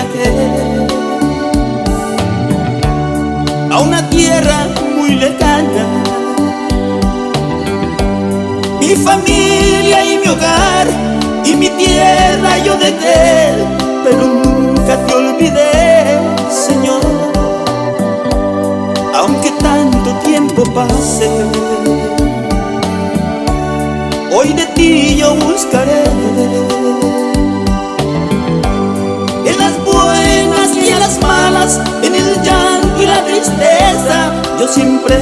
viajé a una tierra muy lejana. Mi familia y mi hogar y mi tierra yo dejé, pero nunca te olvidé, Señor. Aunque tanto tiempo pase, hoy de ti yo buscaré. En las buenas y en las malas, en el llanto y la tristeza, yo siempre